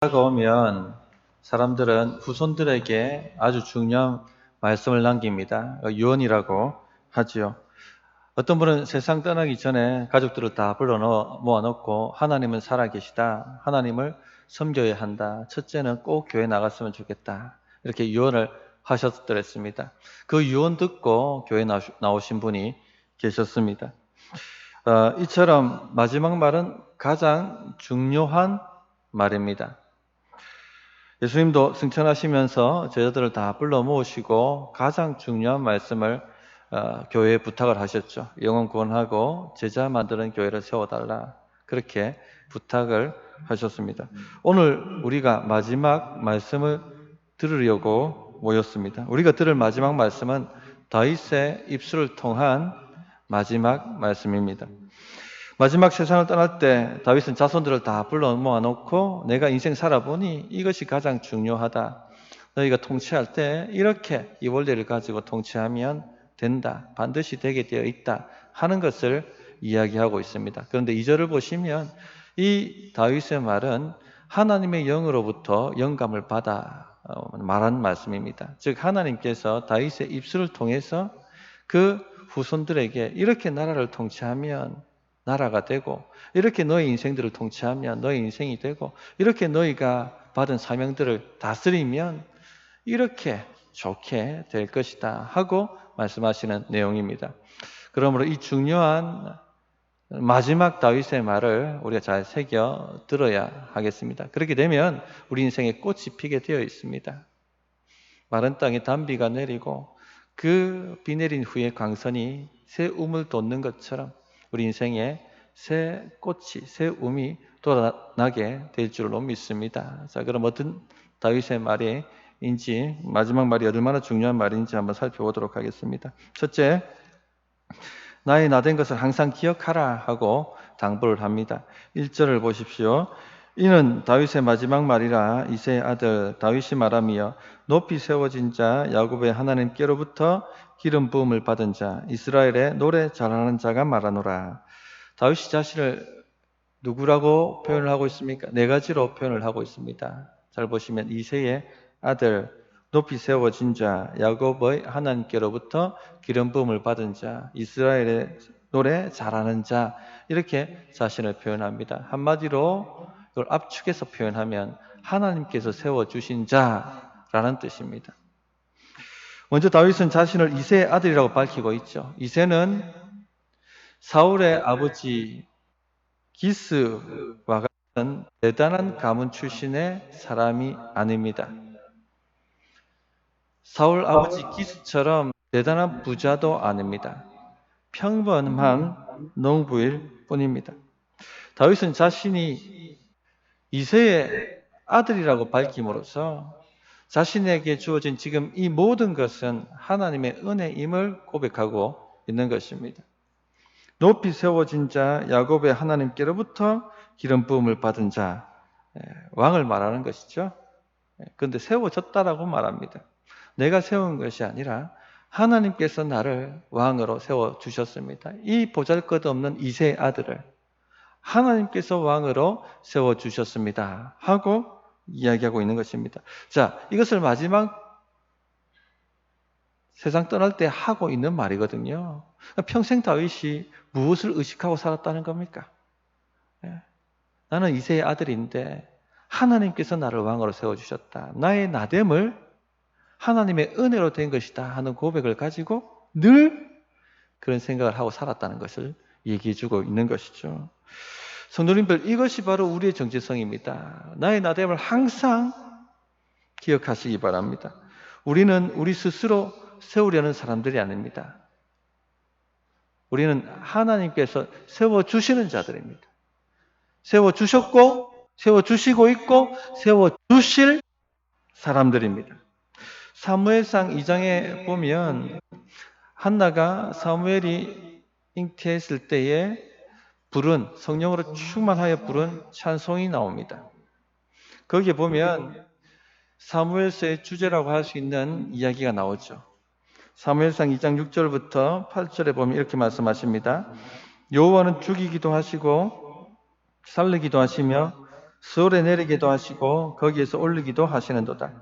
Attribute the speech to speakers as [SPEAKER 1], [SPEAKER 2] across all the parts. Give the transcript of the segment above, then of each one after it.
[SPEAKER 1] 다가오면 사람들은 후손들에게 아주 중요한 말씀을 남깁니다. 유언이라고 하지요. 어떤 분은 세상 떠나기 전에 가족들을 다 불러 모아놓고 하나님은 살아계시다. 하나님을 섬겨야 한다. 첫째는 꼭 교회 나갔으면 좋겠다. 이렇게 유언을 하셨더랬습니다. 그 유언 듣고 교회 나오신 분이 계셨습니다. 이처럼 마지막 말은 가장 중요한 말입니다. 예수님도 승천하시면서 제자들을 다 불러 모으시고 가장 중요한 말씀을 교회에 부탁을 하셨죠. 영혼 구원하고 제자 만드는 교회를 세워달라. 그렇게 부탁을 하셨습니다. 오늘 우리가 마지막 말씀을 들으려고 모였습니다. 우리가 들을 마지막 말씀은 다윗의 입술을 통한 마지막 말씀입니다. 마지막 세상을 떠날 때 다윗은 자손들을 다 불러 모아놓고 내가 인생 살아보니 이것이 가장 중요하다. 너희가 통치할 때 이렇게 이 원리를 가지고 통치하면 된다. 반드시 되게 되어 있다. 하는 것을 이야기하고 있습니다. 그런데 2절을 보시면 이 다윗의 말은 하나님의 영으로부터 영감을 받아 말한 말씀입니다. 즉 하나님께서 다윗의 입술을 통해서 그 후손들에게 이렇게 나라를 통치하면 나라가 되고, 이렇게 너희 인생들을 통치하면 너희 인생이 되고, 이렇게 너희가 받은 사명들을 다스리면 이렇게 좋게 될 것이다 하고 말씀하시는 내용입니다. 그러므로 이 중요한 마지막 다윗의 말을 우리가 잘 새겨 들어야 하겠습니다. 그렇게 되면 우리 인생에 꽃이 피게 되어 있습니다. 마른 땅에 단비가 내리고 그 비 내린 후에 광선이 새 움을 돋는 것처럼 우리 인생에 새 꽃이, 새 움이 돋아나게 될 줄로 믿습니다. 자, 그럼 어떤 다윗의 말인지, 마지막 말이 얼마나 중요한 말인지 한번 살펴보도록 하겠습니다. 첫째, 나의 나된 것을 항상 기억하라 하고 당부를 합니다. 1절을 보십시오. 이는 다윗의 마지막 말이라 이새의 아들 다윗이 말하며 높이 세워진 자 야곱의 하나님께로부터 기름 부음을 받은 자 이스라엘의 노래 잘하는 자가 말하노라. 다윗이 자신을 누구라고 표현을 하고 있습니까? 네 가지로 표현을 하고 있습니다. 잘 보시면 이새의 아들, 높이 세워진 자, 야곱의 하나님께로부터 기름 부음을 받은 자, 이스라엘의 노래 잘하는 자, 이렇게 자신을 표현합니다. 한마디로 이걸 압축해서 표현하면 하나님께서 세워주신 자라는 뜻입니다. 먼저 다윗은 자신을 이새의 아들이라고 밝히고 있죠. 이새는 사울의 아버지 기스와 같은 대단한 가문 출신의 사람이 아닙니다. 사울 아버지 기스처럼 대단한 부자도 아닙니다. 평범한 농부일 뿐입니다. 다윗은 자신이 이새의 아들이라고 밝힘으로써 자신에게 주어진 지금 이 모든 것은 하나님의 은혜임을 고백하고 있는 것입니다. 높이 세워진 자 야곱의 하나님께로부터 기름 부음을 받은 자, 왕을 말하는 것이죠. 그런데 세워졌다라고 말합니다. 내가 세운 것이 아니라 하나님께서 나를 왕으로 세워주셨습니다. 이 보잘것없는 이새의 아들을 하나님께서 왕으로 세워주셨습니다 하고 이야기하고 있는 것입니다. 자, 이것을 마지막 세상 떠날 때 하고 있는 말이거든요. 평생 다윗이 무엇을 의식하고 살았다는 겁니까? 나는 이새의 아들인데 하나님께서 나를 왕으로 세워주셨다. 나의 나됨을 하나님의 은혜로 된 것이다 하는 고백을 가지고 늘 그런 생각을 하고 살았다는 것을 얘기해주고 있는 것이죠. 성도님들, 이것이 바로 우리의 정체성입니다. 나의 나됨을 항상 기억하시기 바랍니다. 우리는 우리 스스로 세우려는 사람들이 아닙니다. 우리는 하나님께서 세워주시는 자들입니다. 세워주셨고, 세워주시고 있고, 세워주실 사람들입니다. 사무엘상 2장에 보면 한나가 사무엘이 잉태했을 때에 부른, 성령으로 충만하여 부른 찬송이 나옵니다. 거기에 보면 사무엘서의 주제라고 할 수 있는 이야기가 나오죠. 사무엘상 2장 6절부터 8절에 보면 이렇게 말씀하십니다. 여호와는 죽이기도 하시고 살리기도 하시며 수월에 내리기도 하시고 거기에서 올리기도 하시는도다.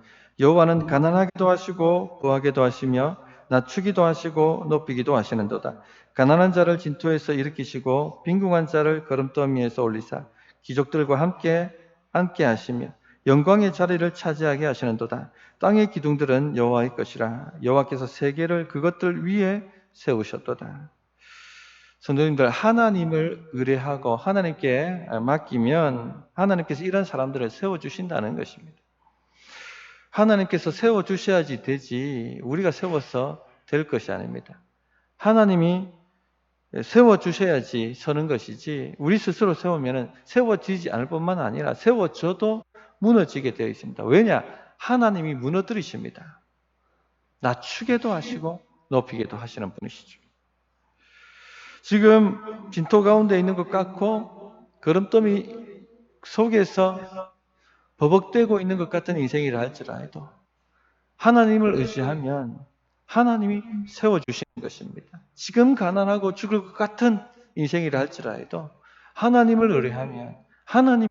[SPEAKER 1] 여호와는 가난하게도 하시고 부하게도 하시며 낮추기도 하시고 높이기도 하시는도다. 가난한 자를 진토에서 일으키시고 빈궁한 자를 거름더미에서 올리사 귀족들과 함께 앉게 하시며 영광의 자리를 차지하게 하시는도다. 땅의 기둥들은 여호와의 것이라. 여호와께서 세계를 그것들 위에 세우셨도다. 성도님들, 하나님을 의뢰하고 하나님께 맡기면 하나님께서 이런 사람들을 세워주신다는 것입니다. 하나님께서 세워주셔야지 되지 우리가 세워서 될 것이 아닙니다. 하나님이 세워주셔야지 서는 것이지 우리 스스로 세우면 세워지지 않을 뿐만 아니라 세워져도 무너지게 되어 있습니다. 왜냐? 하나님이 무너뜨리십니다. 낮추게도 하시고 높이게도 하시는 분이시죠. 지금 진토 가운데 있는 것 같고 거름더미 속에서 버벅대고 있는 것 같은 인생이라 할지라도 하나님을 의지하면 하나님이 세워주시는 것입니다. 지금 가난하고 죽을 것 같은 인생이라 할지라도 하나님을 의뢰하면 하나님이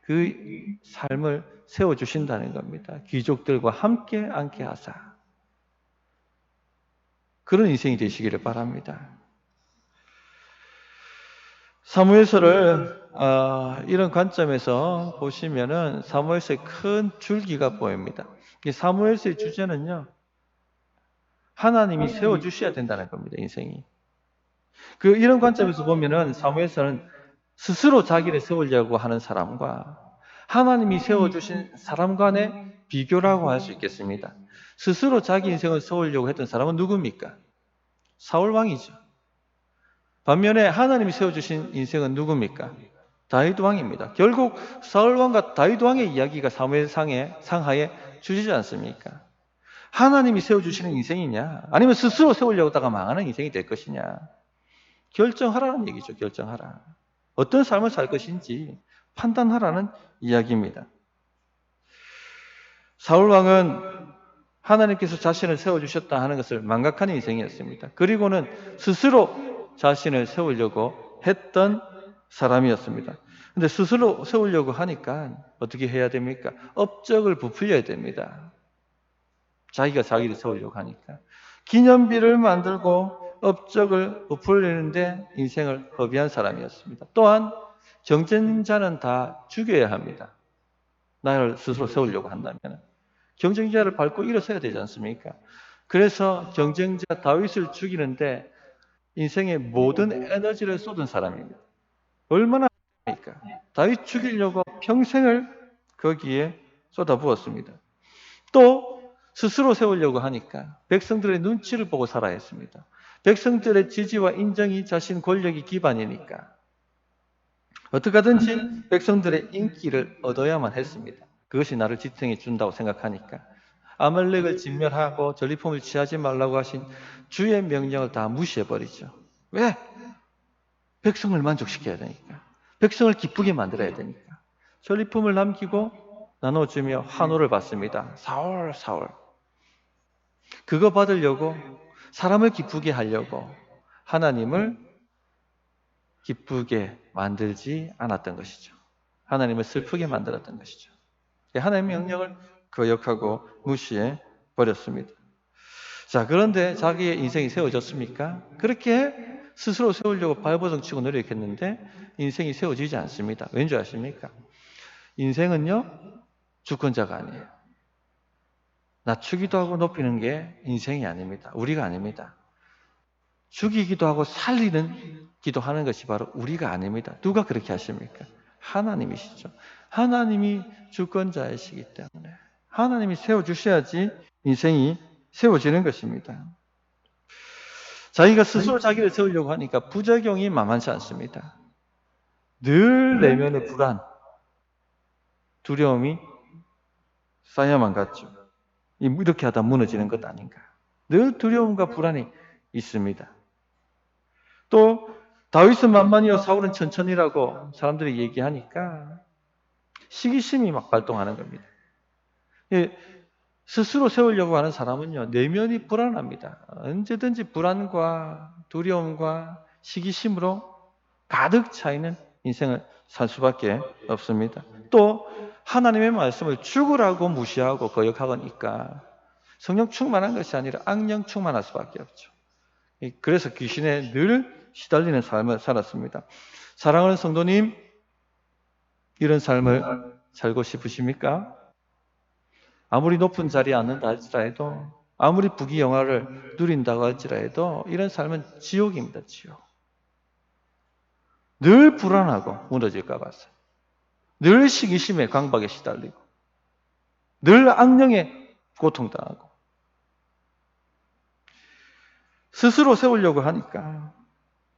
[SPEAKER 1] 그 삶을 세워주신다는 겁니다. 귀족들과 함께 앉게 하사 그런 인생이 되시기를 바랍니다. 사무엘서를 이런 관점에서 보시면은 사무엘서의 큰 줄기가 보입니다. 사무엘서의 주제는요, 하나님이 세워주셔야 된다는 겁니다, 인생이. 이런 관점에서 보면은 사무엘서는 스스로 자기를 세우려고 하는 사람과 하나님이 세워주신 사람 간의 비교라고 할 수 있겠습니다. 스스로 자기 인생을 세우려고 했던 사람은 누굽니까? 사울왕이죠. 반면에 하나님이 세워주신 인생은 누굽니까? 다윗 왕입니다. 결국 사울 왕과 다윗 왕의 이야기가 사무엘상의 상하에 주시지 않습니까? 하나님이 세워주시는 인생이냐? 아니면 스스로 세우려고 하다가 망하는 인생이 될 것이냐? 결정하라는 얘기죠. 결정하라. 어떤 삶을 살 것인지 판단하라는 이야기입니다. 사울 왕은 하나님께서 자신을 세워주셨다 하는 것을 망각하는 인생이었습니다. 그리고는 스스로 자신을 세우려고 했던 사람이었습니다. 근데 스스로 세우려고 하니까 어떻게 해야 됩니까? 업적을 부풀려야 됩니다. 자기가 자기를 세우려고 하니까. 기념비를 만들고 업적을 부풀리는데 인생을 허비한 사람이었습니다. 또한 경쟁자는 다 죽여야 합니다. 나를 스스로 세우려고 한다면. 경쟁자를 밟고 일어서야 되지 않습니까? 그래서 경쟁자 다윗을 죽이는데 인생의 모든 에너지를 쏟은 사람입니다. 얼마나 합니까? 다윗 죽이려고 평생을 거기에 쏟아부었습니다. 또 스스로 세우려고 하니까 백성들의 눈치를 보고 살아야 했습니다. 백성들의 지지와 인정이 자신 권력의 기반이니까 어떻게 하든지 백성들의 인기를 얻어야만 했습니다. 그것이 나를 지탱해 준다고 생각하니까 아말렉을 진멸하고 전리품을 취하지 말라고 하신 주의 명령을 다 무시해버리죠. 왜? 백성을 만족시켜야 되니까. 백성을 기쁘게 만들어야 되니까. 전리품을 남기고 나눠주며 환호를 받습니다. 사울. 그거 받으려고 사람을 기쁘게 하려고 하나님을 기쁘게 만들지 않았던 것이죠. 하나님을 슬프게 만들었던 것이죠. 하나님의 명령을 거역하고 무시해 버렸습니다. 자, 그런데 자기의 인생이 세워졌습니까? 그렇게 스스로 세우려고 발버둥치고 노력했는데 인생이 세워지지 않습니다. 왠지 아십니까? 인생은요, 주권자가 아니에요. 낮추기도 하고 높이는 게 인생이 아닙니다. 우리가 아닙니다. 죽이기도 하고 살리는 기도하는 것이 바로 우리가 아닙니다. 누가 그렇게 하십니까? 하나님이시죠. 하나님이 주권자이시기 때문에 하나님이 세워주셔야지 인생이 세워지는 것입니다. 자기가 스스로 자기를 세우려고 하니까 부작용이 만만치 않습니다. 늘 내면의 불안, 두려움이 쌓여만 갔죠. 이렇게 하다 무너지는 것 아닌가. 늘 두려움과 불안이 있습니다. 또 다윗은 만만이요 사울은 천천히라고 사람들이 얘기하니까 시기심이 막 발동하는 겁니다. 스스로 세우려고 하는 사람은요, 내면이 불안합니다. 언제든지 불안과 두려움과 시기심으로 가득 차있는 인생을 살 수밖에 없습니다. 또 하나님의 말씀을 죽으라고 무시하고 거역하니까 성령 충만한 것이 아니라 악령 충만할 수밖에 없죠. 그래서 귀신에 늘 시달리는 삶을 살았습니다. 사랑하는 성도님, 이런 삶을 살고 싶으십니까? 아무리 높은 자리에 앉는다 할지라도, 아무리 부귀영화를 누린다고 할지라도 이런 삶은 지옥입니다. 지옥. 늘 불안하고 무너질까 봐서, 늘 시기심에 강박에 시달리고, 늘 악령에 고통당하고, 스스로 세우려고 하니까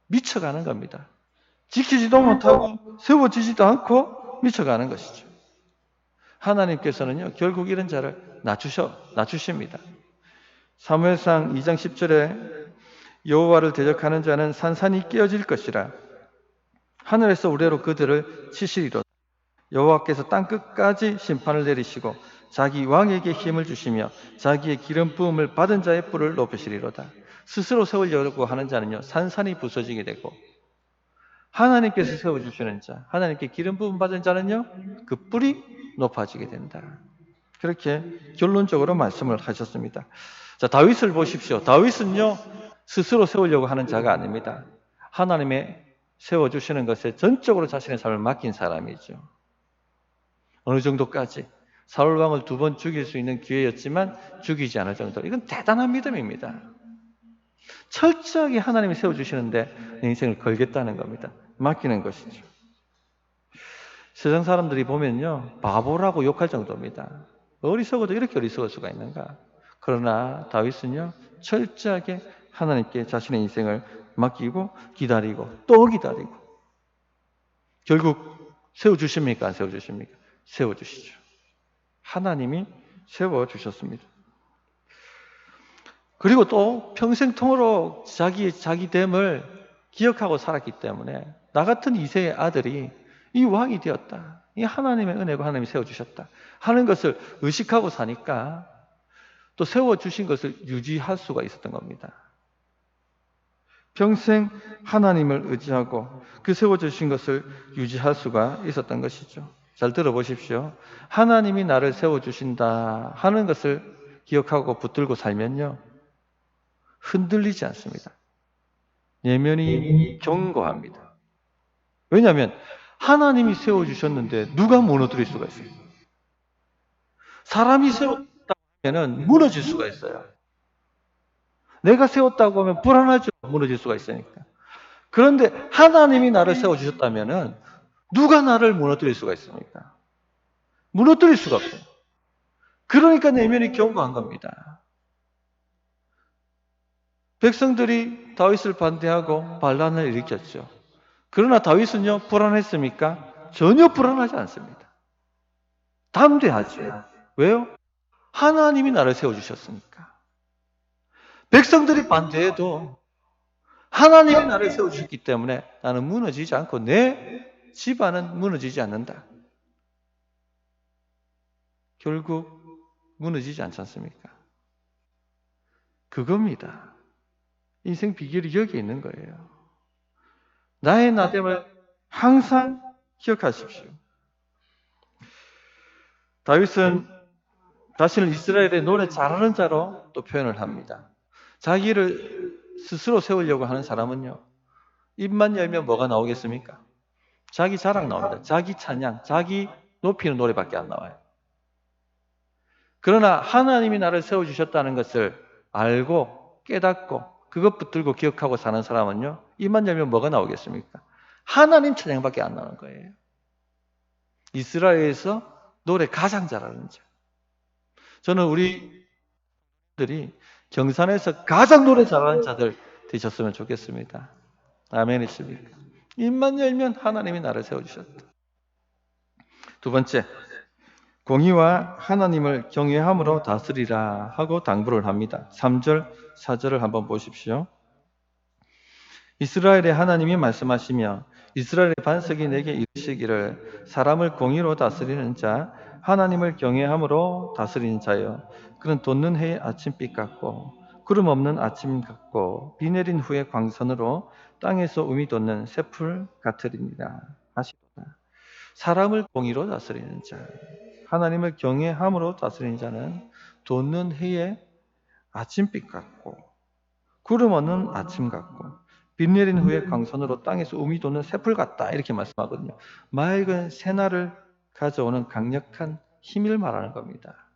[SPEAKER 1] 미쳐가는 겁니다. 지키지도 못하고 세워지지도 않고 미쳐가는 것이죠. 하나님께서는요, 결국 이런 자를 낮추십니다. 사무엘상 2장 10절에 여호와를 대적하는 자는 산산이 깨어질 것이라. 하늘에서 우레로 그들을 치시리로다. 여호와께서 땅 끝까지 심판을 내리시고 자기 왕에게 힘을 주시며 자기의 기름 부음을 받은 자의 뿔을 높이시리로다. 스스로 세우려고 하는 자는요, 산산이 부서지게 되고, 하나님께서 세워주시는 자, 하나님께 기름 부음 받은 자는요, 그 뿔이 높아지게 된다. 그렇게 결론적으로 말씀을 하셨습니다. 자, 다윗을 보십시오. 다윗은요, 스스로 세우려고 하는 자가 아닙니다. 하나님의 세워주시는 것에 전적으로 자신의 삶을 맡긴 사람이죠. 어느 정도까지 사울 왕을 2번 죽일 수 있는 기회였지만 죽이지 않을 정도. 이건 대단한 믿음입니다. 철저하게 하나님이 세워주시는데 내 인생을 걸겠다는 겁니다. 맡기는 것이죠. 세상 사람들이 보면요, 바보라고 욕할 정도입니다. 어리석어도 이렇게 어리석을 수가 있는가? 그러나 다윗은요, 철저하게 하나님께 자신의 인생을 맡기고 기다리고 또 기다리고, 결국 세워주십니까? 안 세워주십니까? 세워주시죠. 하나님이 세워주셨습니다. 그리고 또 평생통으로 자기 됨을 기억하고 살았기 때문에 나 같은 이세의 아들이 이 왕이 되었다, 이 하나님의 은혜고 하나님이 세워주셨다 하는 것을 의식하고 사니까 또 세워주신 것을 유지할 수가 있었던 겁니다. 평생 하나님을 의지하고 그 세워주신 것을 유지할 수가 있었던 것이죠. 잘 들어보십시오. 하나님이 나를 세워주신다 하는 것을 기억하고 붙들고 살면요, 흔들리지 않습니다. 내면이 견고합니다. 왜냐하면 하나님이 세워주셨는데 누가 무너뜨릴 수가 있어요? 사람이 세웠다고 하면 무너질 수가 있어요. 내가 세웠다고 하면 불안하죠. 무너질 수가 있으니까. 그런데 하나님이 나를 세워주셨다면 누가 나를 무너뜨릴 수가 있습니까? 무너뜨릴 수가 없어요. 그러니까 내면이 견고한 겁니다. 백성들이 다윗을 반대하고 반란을 일으켰죠. 그러나 다윗은요, 불안했습니까? 전혀 불안하지 않습니다. 담대하죠. 왜요? 하나님이 나를 세워주셨으니까. 백성들이 반대해도 하나님이 나를 세워주셨기 때문에 나는 무너지지 않고 내 집안은 무너지지 않는다. 결국 무너지지 않지 않습니까? 그겁니다. 인생 비결이 여기에 있는 거예요. 나의 나됨을 항상 기억하십시오. 다윗은 자신을 이스라엘의 노래 잘하는 자로 또 표현을 합니다. 자기를 스스로 세우려고 하는 사람은요, 입만 열면 뭐가 나오겠습니까? 자기 자랑 나옵니다. 자기 찬양, 자기 높이는 노래밖에 안 나와요. 그러나 하나님이 나를 세워주셨다는 것을 알고 깨닫고 그것 붙들고 기억하고 사는 사람은요, 입만 열면 뭐가 나오겠습니까? 하나님 찬양밖에 안 나오는 거예요. 이스라엘에서 노래 가장 잘하는 자. 저는 우리들이 경산에서 가장 노래 잘하는 자들 되셨으면 좋겠습니다. 아멘이십니까? 입만 열면 하나님이 나를 세워주셨다. 두 번째, 공의와 하나님을 경외함으로 다스리라 하고 당부를 합니다. 3절, 4절을 한번 보십시오. 이스라엘의 하나님이 말씀하시며 이스라엘의 반석이 내게 이르시기를 사람을 공의로 다스리는 자, 하나님을 경외함으로 다스리는 자여, 그는 돋는 해의 아침빛 같고 구름 없는 아침 같고 비 내린 후에 광선으로 땅에서 음이 돋는 새풀 같으리니라. 하시도다. 사람을 공의로 다스리는 자, 하나님을 경외함으로 다스리는 자는 돋는 해의 아침빛 같고 구름 없는 아침 같고 비 내린 후에 강선으로 땅에서 우미 돋는 새풀 같다 이렇게 말씀하거든요. 맑은 새날을 가져오는 강력한 힘을 말하는 겁니다.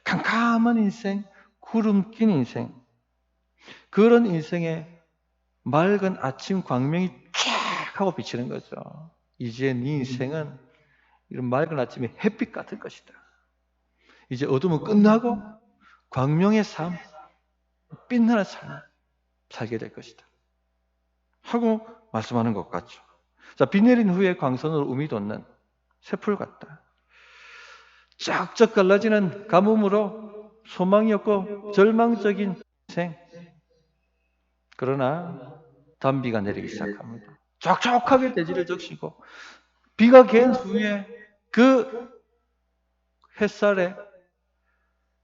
[SPEAKER 1] 캄캄한 인생, 구름 낀 인생, 그런 인생에 맑은 아침 광명이 쫙 하고 비치는 거죠. 이제 네 인생은 이런 맑은 아침에 햇빛 같을 것이다. 이제 어둠은 끝나고 광명의 삶, 빛나는 삶 살게 될 것이다. 하고 말씀하는 것 같죠. 자, 비 내린 후에 광선으로 우미 돋는 새풀 같다. 쫙쫙 갈라지는 가뭄으로 소망이 없고 절망적인 인생. 그러나 단비가 내리기 시작합니다. 촉촉하게 대지를 적시고 비가 갠 후에 그 햇살에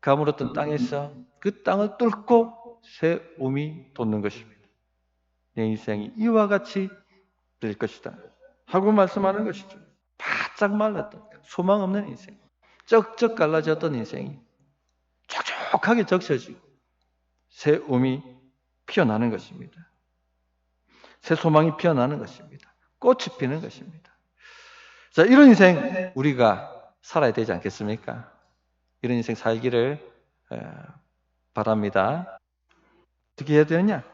[SPEAKER 1] 가물었던 땅에서 그 땅을 뚫고 새 움이 돋는 것입니다. 내 인생이 이와 같이 될 것이다 하고 말씀하는 것이죠. 바짝 말랐던 소망 없는 인생, 쩍쩍 갈라졌던 인생이 촉촉하게 적셔지고 새 움이 피어나는 것입니다. 새 소망이 피어나는 것입니다. 꽃이 피는 것입니다. 자, 이런 인생 우리가 살아야 되지 않겠습니까? 이런 인생 살기를 바랍니다. 어떻게 해야 되느냐?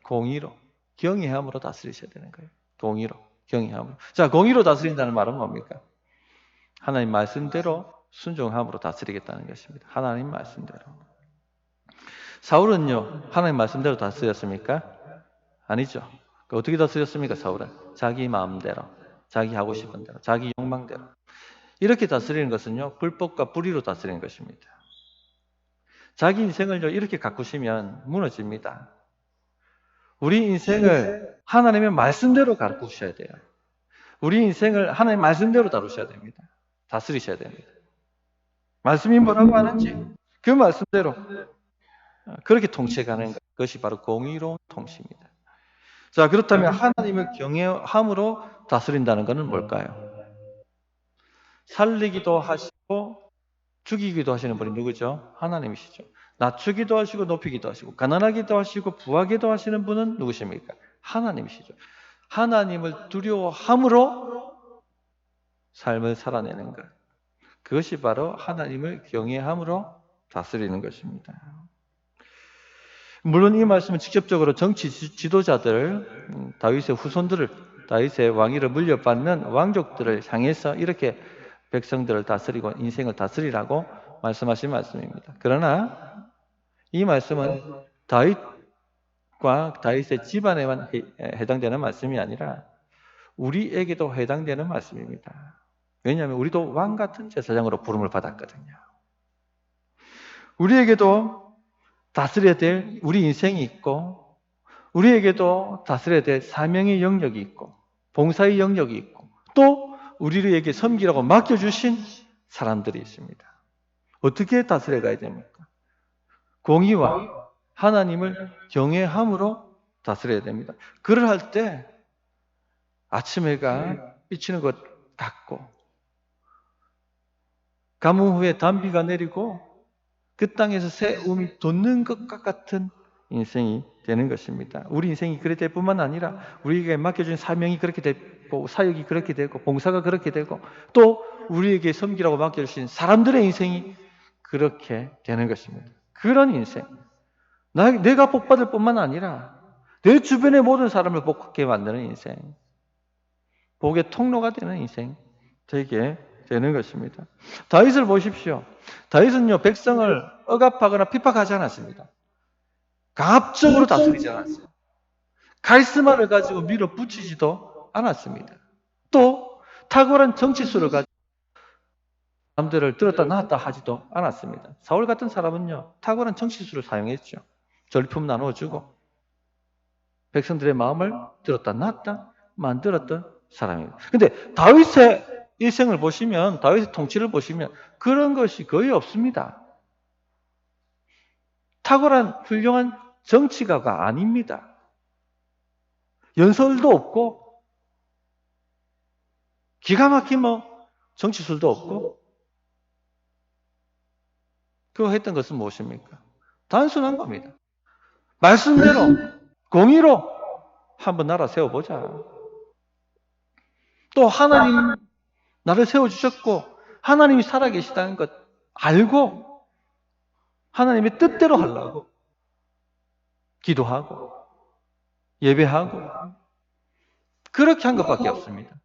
[SPEAKER 1] 공의로, 경외함으로 다스리셔야 되는 거예요. 공의로, 경외함으로. 자, 공의로 다스린다는 말은 뭡니까? 하나님 말씀대로 순종함으로 다스리겠다는 것입니다. 하나님 말씀대로. 사울은요, 하나님 말씀대로 다스렸습니까? 아니죠. 어떻게 다스렸습니까, 사울은? 자기 마음대로, 자기 하고 싶은 대로, 자기 욕망대로. 이렇게 다스리는 것은요, 불법과 불의로 다스리는 것입니다. 자기 인생을요, 이렇게 가꾸시면 무너집니다. 우리 인생을 하나님의 말씀대로 가꾸셔야 돼요. 우리 인생을 하나님의 말씀대로 다루셔야 됩니다. 다스리셔야 됩니다. 말씀이 뭐라고 하는지 그 말씀대로 그렇게 통치해가는 것이 바로 공의로운 통치입니다. 자, 그렇다면 하나님을 경외함으로 다스린다는 것은 뭘까요? 살리기도 하시고 죽이기도 하시는 분이 누구죠? 하나님이시죠. 낮추기도 하시고 높이기도 하시고 가난하기도 하시고 부하기도 하시는 분은 누구십니까? 하나님이시죠. 하나님을 두려워함으로 삶을 살아내는 것. 그것이 바로 하나님을 경외함으로 다스리는 것입니다. 물론 이 말씀은 직접적으로 정치 지도자들, 다윗의 후손들을, 다윗의 왕위를 물려받는 왕족들을 향해서 이렇게 백성들을 다스리고 인생을 다스리라고 말씀하신 말씀입니다. 그러나 이 말씀은 다윗과 다윗의 집안에만 해당되는 말씀이 아니라 우리에게도 해당되는 말씀입니다. 왜냐하면 우리도 왕 같은 제사장으로 부름을 받았거든요. 우리에게도 다스려야 될 우리 인생이 있고 우리에게도 다스려야 될 사명의 영역이 있고 봉사의 영역이 있고 또 우리에게 섬기라고 맡겨주신 사람들이 있습니다. 어떻게 다스려 가야 됩니까? 공의와 하나님을 경외함으로 다스려야 됩니다. 그를 할 때 아침 해가 비치는 것 같고 가뭄 후에 단비가 내리고 그 땅에서 새 움이 돋는 것과 같은 인생이 되는 것입니다. 우리 인생이 그렇게 될 뿐만 아니라 우리에게 맡겨진 사명이 그렇게 되고 사역이 그렇게 되고 봉사가 그렇게 되고 또 우리에게 섬기라고 맡겨주신 사람들의 인생이 그렇게 되는 것입니다. 그런 인생. 내가 복받을 뿐만 아니라 내 주변의 모든 사람을 복받게 만드는 인생. 복의 통로가 되는 인생 되게 되는 것입니다. 다윗을 보십시오. 다윗은요, 백성을 억압하거나 핍박하지 않았습니다. 강압적으로 다스리지 않았어요. 카리스마를 가지고 밀어붙이지도 않았습니다. 또 탁월한 정치수를 가지고 사람들을 들었다 놨다 하지도 않았습니다. 사울 같은 사람은요, 탁월한 정치수를 사용했죠. 전리품 나눠주고 백성들의 마음을 들었다 놨다 만들었던 사람입니다. 근데 다윗의 일생을 보시면, 다윗의 통치를 보시면 그런 것이 거의 없습니다. 탁월한 훌륭한 정치가가 아닙니다. 연설도 없고 기가 막힌 정치술도 없고. 그거 했던 것은 무엇입니까? 단순한 겁니다. 말씀대로 공의로 한번 나라 세워보자. 또 하나님 나를 세워주셨고 하나님이 살아계시다는 것 알고 하나님의 뜻대로 하려고 기도하고 예배하고 그렇게 한 것밖에 없습니다.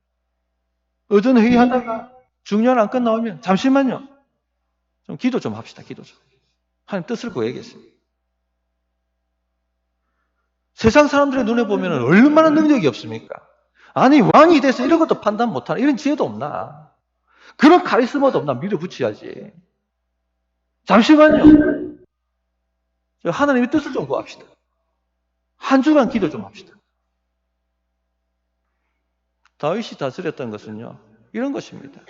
[SPEAKER 1] 어전 회의하다가 중요한 안건 나오면 잠시만요. 좀 기도 좀 합시다. 기도 좀. 하나님 뜻을 구해야겠습니다. 세상 사람들의 눈에 보면 얼마나 능력이 없습니까? 아니 왕이 돼서 이런 것도 판단 못하나? 이런 지혜도 없나? 그런 카리스마도 없나? 밀어붙여야지. 잠시만요. 하나님의 뜻을 좀 구합시다. 한 주간 기도 좀 합시다. 다윗이 다스렸던 것은요. 이런 것입니다.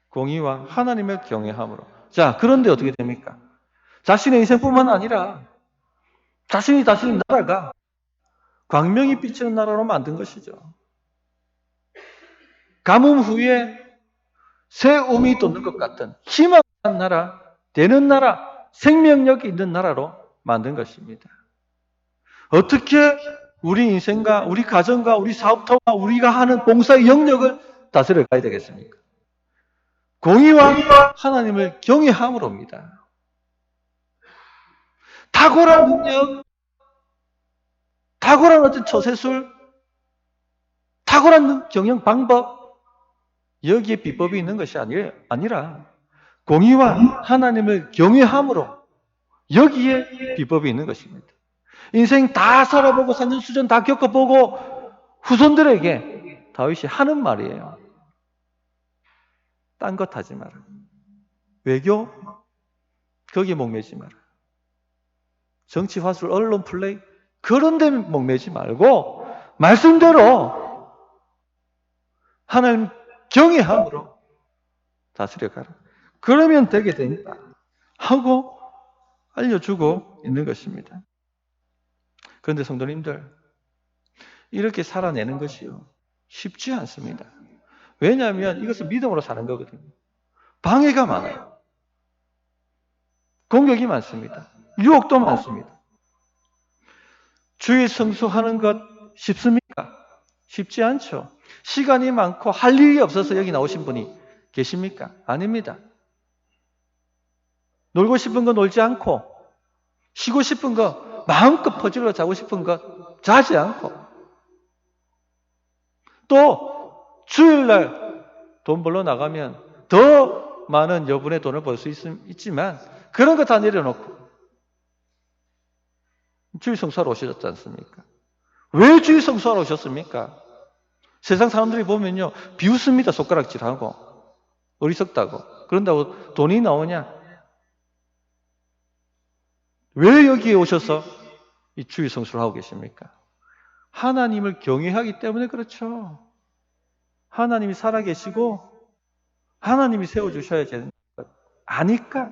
[SPEAKER 1] 공의와 하나님을 경외함으로. 자, 그런데 어떻게 됩니까? 자신의 인생뿐만 아니라 자신이 다스린 나라가 광명이 비치는 나라로 만든 것이죠. 가뭄 후에 새 움이 돋는 것 같은 희망한 나라, 되는 나라, 생명력이 있는 나라로 만든 것입니다. 어떻게 우리 인생과 우리 가정과 우리 사업터와 우리가 하는 봉사의 영역을 다스려 가야 되겠습니까? 공의와 하나님을 경외함으로입니다. 탁월한 능력, 탁월한 어떤 처세술, 탁월한 경영 방법, 여기에 비법이 있는 것이 아니라 공의와 하나님을 경외함으로 여기에 비법이 있는 것입니다. 인생 다 살아보고 산전수전 다 겪어보고 후손들에게 다윗이 하는 말이에요. 딴 것 하지 마라. 외교? 거기에 목매지 마라. 정치 화술, 언론 플레이? 그런 데 목매지 말고 말씀대로 하나님 경외함으로 다스려 가라. 그러면 되게 되니까 하고 알려주고 있는 것입니다. 그런데 성도님들, 이렇게 살아내는 것이요 쉽지 않습니다. 왜냐하면 이것은 믿음으로 사는 거거든요. 방해가 많아요. 공격이 많습니다. 유혹도 많습니다. 주의 성수하는 것 쉽습니까? 쉽지 않죠. 시간이 많고 할 일이 없어서 여기 나오신 분이 계십니까? 아닙니다. 놀고 싶은 거 놀지 않고 쉬고 싶은 거 마음껏 퍼질러 자고 싶은 거 자지 않고 또 주일날 돈 벌러 나가면 더 많은 여분의 돈을 벌 수 있지만 그런 거 다 내려놓고 주일 성수하러 오셨지 않습니까? 왜 주일 성수하러 오셨습니까? 세상 사람들이 보면요 비웃습니다. 손가락질하고 어리석다고. 그런다고 돈이 나오냐? 왜 여기에 오셔서 이 주일 성수를 하고 계십니까? 하나님을 경외하기 때문에 그렇죠. 하나님이 살아계시고 하나님이 세워주셔야 되는 것 아니까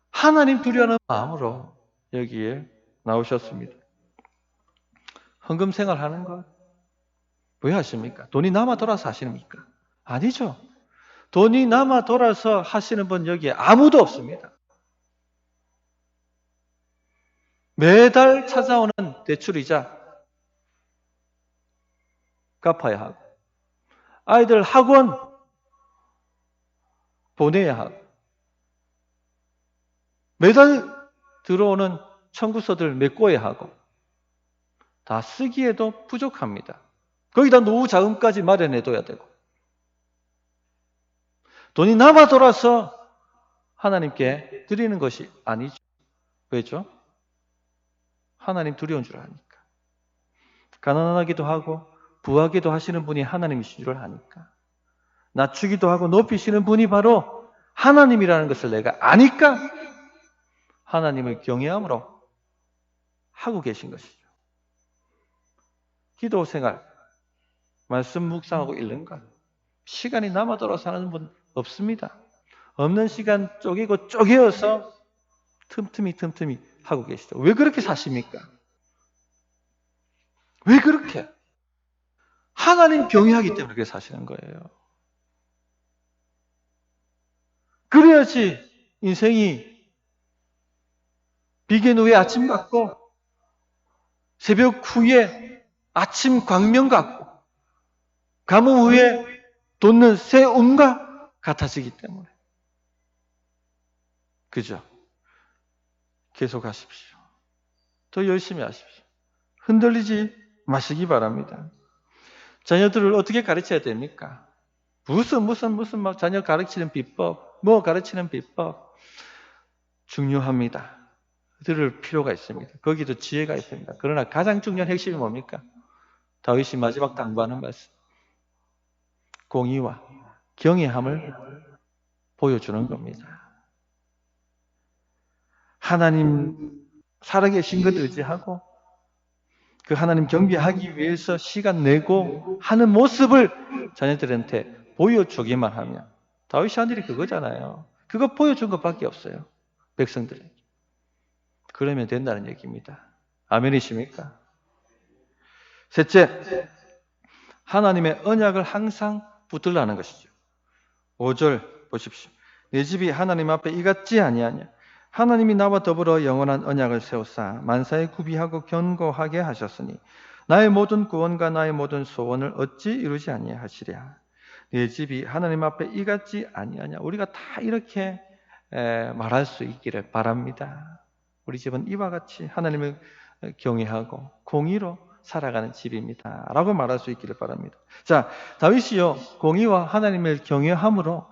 [SPEAKER 1] 하나님 두려워하는 마음으로 여기에 나오셨습니다. 헌금 생활하는 것 왜 하십니까? 돈이 남아 돌아서 하십니까? 아니죠. 돈이 남아 돌아서 하시는 분 여기에 아무도 없습니다. 매달 찾아오는 대출이자 갚아야 하고 아이들 학원 보내야 하고 매달 들어오는 청구서들 메꿔야 하고 다 쓰기에도 부족합니다. 거기다 노후 자금까지 마련해둬야 되고 돈이 남아 돌아서 하나님께 드리는 것이 아니죠. 왜죠? 하나님 두려운 줄 아니까. 가난하기도 하고 부하기도 하시는 분이 하나님이신 줄 아니까. 낮추기도 하고 높이시는 분이 바로 하나님이라는 것을 내가 아니까 하나님을 경외함으로 하고 계신 것이죠. 기도 생활, 말씀 묵상하고 읽는 것, 시간이 남아 돌아서 하는 분 없습니다. 없는 시간 쪼개고 쪼개어서 틈틈이 하고 계시죠. 왜 그렇게 사십니까? 왜 그렇게? 하나님 경외하기 때문에 그렇게 사시는 거예요. 그래야지 인생이 비견 후에 아침 같고 새벽 후에 아침 광명 같고 가뭄 후에 돋는 새 움과 같아지기 때문에. 그죠? 계속 하십시오. 더 열심히 하십시오. 흔들리지 마시기 바랍니다. 자녀들을 어떻게 가르쳐야 됩니까? 무슨 막 자녀 가르치는 비법, 뭐 가르치는 비법 중요합니다. 들을 필요가 있습니다. 거기도 지혜가 있습니다. 그러나 가장 중요한 핵심이 뭡니까? 다윗이 마지막 당부하는 말씀. 공의와 경외함을 보여주는 겁니다. 하나님 살아계신 것 의지하고 그 하나님 경배하기 위해서 시간 내고 하는 모습을 자녀들한테 보여주기만 하면 다윗이 한 일이 그거잖아요. 그거 보여준 것밖에 없어요. 백성들에게. 그러면 된다는 얘기입니다. 아멘이십니까? 셋째, 하나님의 언약을 항상 붙들라는 것이죠. 5절 보십시오. 내 집이 하나님 앞에 이같지 아니하냐. 하나님이 나와 더불어 영원한 언약을 세우사 만사에 구비하고 견고하게 하셨으니 나의 모든 구원과 나의 모든 소원을 어찌 이루지 아니하시랴. 내 집이 하나님 앞에 이같지 아니하냐. 우리가 다 이렇게 말할 수 있기를 바랍니다. 우리 집은 이와 같이 하나님을 경외하고 공의로 살아가는 집입니다. 라고 말할 수 있기를 바랍니다. 자, 다윗이요, 공의와 하나님을 경외함으로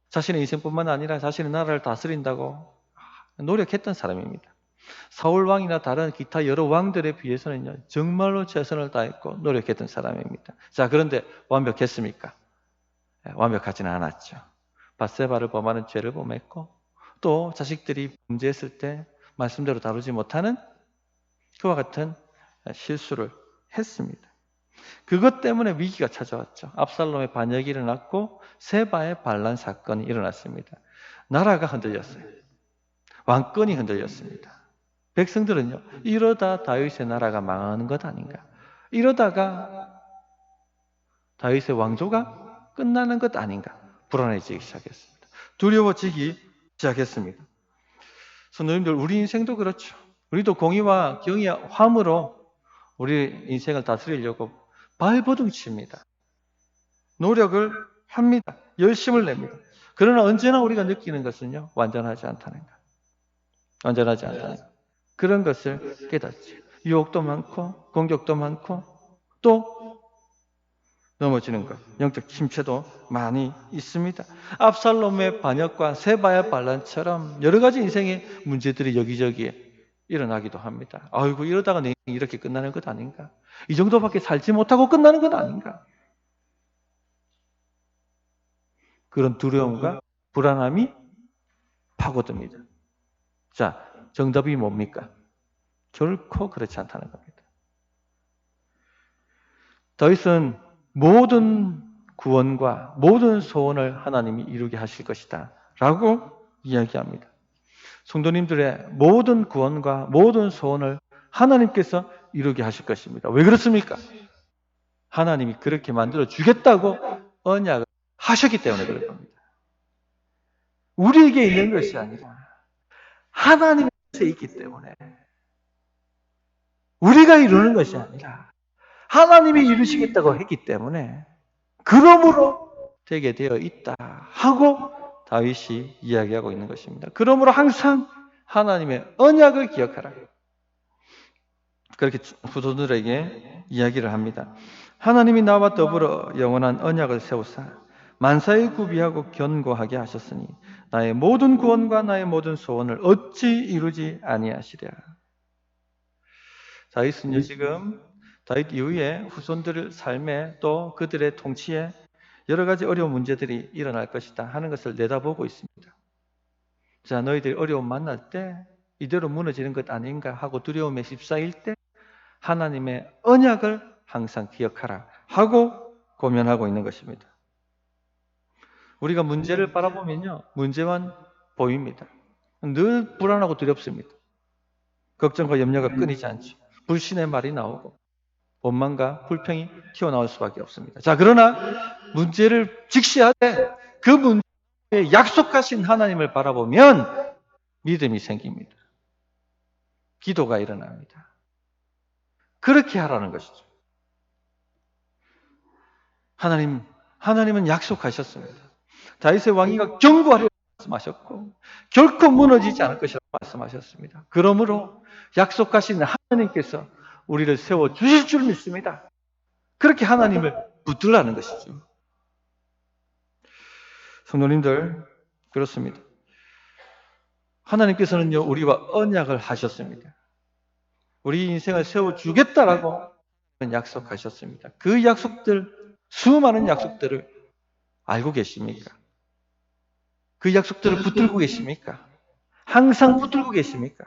[SPEAKER 1] 자신의 인생뿐만 아니라 자신의 나라를 다스린다고 노력했던 사람입니다. 사울 왕이나 다른 기타 여러 왕들에 비해서는요, 정말로 최선을 다했고 노력했던 사람입니다. 자, 그런데 완벽했습니까? 완벽하지는 않았죠. 밧세바를 범하는 죄를 범했고 또 자식들이 범죄했을 때 말씀대로 다루지 못하는 그와 같은 실수를 했습니다. 그것 때문에 위기가 찾아왔죠. 압살롬의 반역이 일어났고 세바의 반란 사건이 일어났습니다. 나라가 흔들렸어요. 왕권이 흔들렸습니다. 백성들은요, 이러다 다윗의 나라가 망하는 것 아닌가? 이러다가 다윗의 왕조가 끝나는 것 아닌가? 불안해지기 시작했습니다. 두려워지기 시작했습니다. 성도님들, 우리 인생도 그렇죠. 우리도 공의와 경외함으로 우리 인생을 다스리려고 발버둥 칩니다. 노력을 합니다. 열심을 냅니다. 그러나 언제나 우리가 느끼는 것은요, 완전하지 않다는 것. 완전하지 않다는 것. 그런 것을 깨닫죠. 유혹도 많고 공격도 많고 또 넘어지는 것, 영적 침체도 많이 있습니다. 압살롬의 반역과 세바의 반란처럼 여러 가지 인생의 문제들이 여기저기에 일어나기도 합니다. 아이고, 이러다가 내 인생이 이렇게 끝나는 것 아닌가? 이 정도밖에 살지 못하고 끝나는 것 아닌가? 그런 두려움과 불안함이 파고듭니다. 자, 정답이 뭡니까? 결코 그렇지 않다는 겁니다. 다윗은 모든 구원과 모든 소원을 하나님이 이루게 하실 것이다 라고 이야기합니다. 성도님들의 모든 구원과 모든 소원을 하나님께서 이루게 하실 것입니다. 왜 그렇습니까? 하나님이 그렇게 만들어 주겠다고 언약을 하셨기 때문에 그럴 겁니다. 우리에게 있는 것이 아니라 하나님께 있기 때문에, 우리가 이루는 것이 아니라 하나님이 이루시겠다고 했기 때문에 그러므로 되게 되어 있다 하고 다윗이 이야기하고 있는 것입니다. 그러므로 항상 하나님의 언약을 기억하라. 그렇게 후손들에게 이야기를 합니다. 하나님이 나와 더불어 영원한 언약을 세우사 만사에 구비하고 견고하게 하셨으니 나의 모든 구원과 나의 모든 소원을 어찌 이루지 아니하시랴. 다윗은요, 지금 다윗 이후에 후손들 삶에 또 그들의 통치에 여러 가지 어려운 문제들이 일어날 것이다 하는 것을 내다보고 있습니다. 자, 너희들이 어려움 만날 때 이대로 무너지는 것 아닌가 하고 두려움에 휩싸일 때 하나님의 언약을 항상 기억하라 하고 고면하고 있는 것입니다. 우리가 문제를 바라보면요, 문제만 보입니다. 늘 불안하고 두렵습니다. 걱정과 염려가 끊이지 않죠. 불신의 말이 나오고 원망과 불평이 튀어나올 수밖에 없습니다. 자, 그러나 문제를 직시하되 그 문제에 약속하신 하나님을 바라보면 믿음이 생깁니다. 기도가 일어납니다. 그렇게 하라는 것이죠. 하나님은 약속하셨습니다. 다윗의 왕위가 견고하리라고 말씀하셨고 결코 무너지지 않을 것이라고 말씀하셨습니다. 그러므로 약속하신 하나님께서 우리를 세워 주실 줄 믿습니다. 그렇게 하나님을 붙들라는 것이죠. 성도님들, 그렇습니다. 하나님께서는요, 우리와 언약을 하셨습니다. 우리 인생을 세워주겠다라고 약속하셨습니다. 그 약속들, 수많은 약속들을 알고 계십니까? 그 약속들을 붙들고 계십니까? 항상 붙들고 계십니까?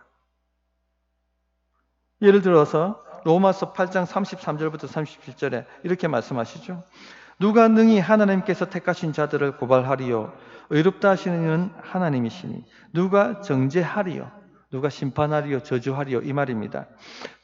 [SPEAKER 1] 예를 들어서 로마서 8장 33절부터 37절에 이렇게 말씀하시죠. 누가 능히 하나님께서 택하신 자들을 고발하리요? 의롭다 하시는 이는 하나님이시니 누가 정죄하리요? 누가 심판하리요? 저주하리요? 이 말입니다.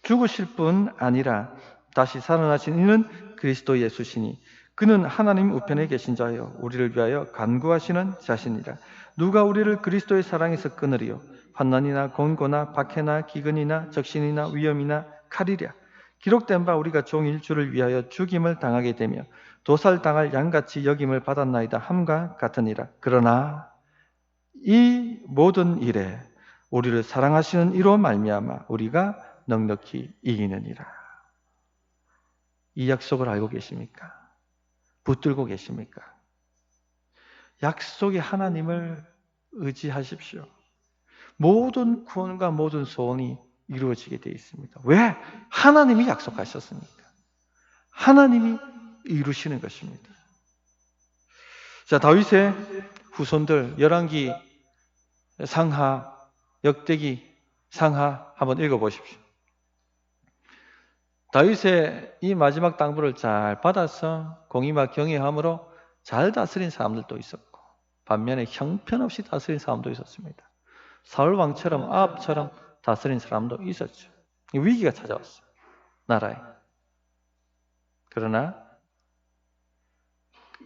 [SPEAKER 1] 죽으실 뿐 아니라 다시 살아나신 이는 그리스도 예수시니 그는 하나님 우편에 계신 자요 우리를 위하여 간구하시는 자신이라. 누가 우리를 그리스도의 사랑에서 끊으리요? 환난이나 곤고나 박해나 기근이나 적신이나 위험이나 칼이랴. 기록된 바 우리가 종일 주를 위하여 죽임을 당하게 되며 도살당할 양같이 여김을 받았나이다 함과 같으니라. 그러나 이 모든 일에 우리를 사랑하시는 이로 말미암아 우리가 넉넉히 이기느니라. 이 약속을 알고 계십니까? 붙들고 계십니까? 약속의 하나님을 의지하십시오. 모든 구원과 모든 소원이 이루어지게 되어 있습니다. 왜? 하나님이 약속하셨습니까? 하나님이 이루시는 것입니다. 자, 다윗의 후손들 열왕기 상하, 역대기 상하 한번 읽어보십시오. 다윗의 이 마지막 당부를 잘 받아서 공의와 경외함으로 잘 다스린 사람들도 있었고 반면에 형편없이 다스린 사람도 있었습니다. 사울 왕처럼 아합처럼 다스린 사람도 있었죠. 위기가 찾아왔어요. 나라에. 그러나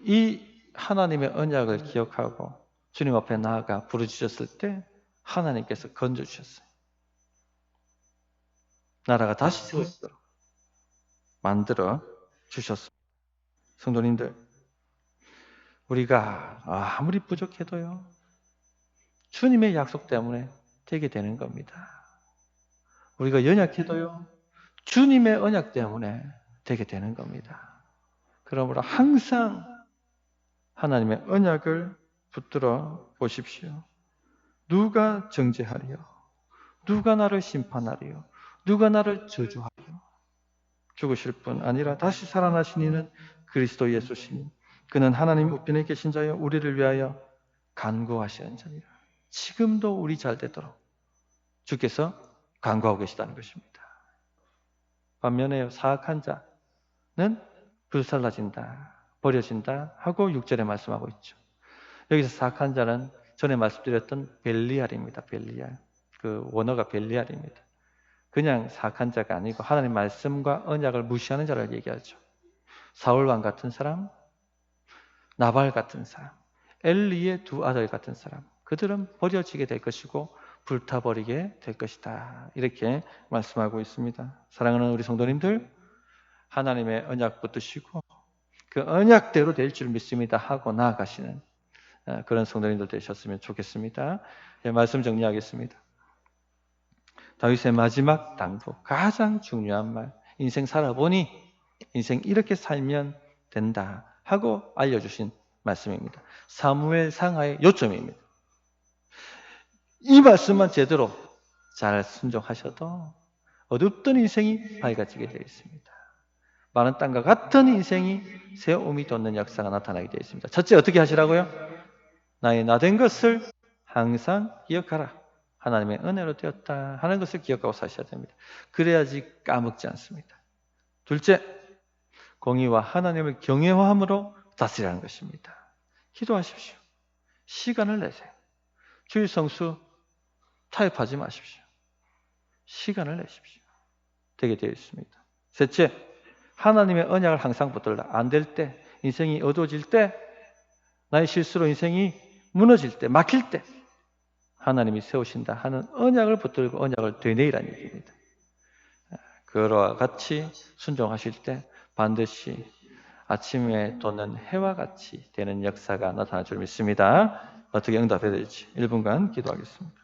[SPEAKER 1] 이 하나님의 언약을 기억하고 주님 앞에 나아가 부르짖었을 때 하나님께서 건져주셨어요. 나라가 다시 세워지도록 만들어 주셨습니다. 성도님들, 우리가 아무리 부족해도요, 주님의 약속 때문에 되게 되는 겁니다. 우리가 연약해도요, 주님의 언약 때문에 되게 되는 겁니다. 그러므로 항상 하나님의 언약을 붙들어 보십시오. 누가 정죄하리요? 누가 나를 심판하리요? 누가 나를 저주하리요? 죽으실 뿐 아니라 다시 살아나신 이는 그리스도 예수시니 그는 하나님 우편에 계신 자여 우리를 위하여 간구하시는 자니라. 지금도 우리 잘 되도록 주께서 간구하고 계시다는 것입니다. 반면에 사악한 자는 불살라진다, 버려진다 하고 6절에 말씀하고 있죠. 여기서 사악한 자는 전에 말씀드렸던 벨리알입니다. 벨리알. 그 원어가 벨리알입니다. 그냥 사악한 자가 아니고 하나님 말씀과 언약을 무시하는 자를 얘기하죠. 사울왕 같은 사람, 나발 같은 사람, 엘리의 두 아들 같은 사람, 그들은 버려지게 될 것이고 불타버리게 될 것이다. 이렇게 말씀하고 있습니다. 사랑하는 우리 성도님들, 하나님의 언약 붙드시고 그 언약대로 될 줄 믿습니다 하고 나아가시는 그런 성도님들 되셨으면 좋겠습니다. 말씀 정리하겠습니다. 다윗의 마지막 당부, 가장 중요한 말, 인생 살아보니 인생 이렇게 살면 된다 하고 알려주신 말씀입니다. 사무엘 상하의 요점입니다. 이 말씀만 제대로 잘 순종하셔도 어둡던 인생이 밝아지게 되어 있습니다. 많은 땅과 같은 인생이 새 몸이 돋는 역사가 나타나게 되어 있습니다. 첫째, 어떻게 하시라고요? 나의 나된 것을 항상 기억하라. 하나님의 은혜로 되었다 하는 것을 기억하고 사셔야 됩니다. 그래야지 까먹지 않습니다. 둘째, 공의와 하나님을 경외함으로 다스리라는 것입니다. 기도하십시오. 시간을 내세요. 주일 성수 타협하지 마십시오. 시간을 내십시오. 되게 되어 있습니다. 셋째, 하나님의 언약을 항상 붙들라. 안 될 때, 인생이 어두워질 때, 나의 실수로 인생이 무너질 때, 막힐 때 하나님이 세우신다 하는 언약을 붙들고 언약을 되뇌이라는 얘기입니다. 그와 같이 순종하실 때 반드시 아침에 돋는 해와 같이 되는 역사가 나타날 줄 믿습니다. 어떻게 응답해야 될지 1분간 기도하겠습니다.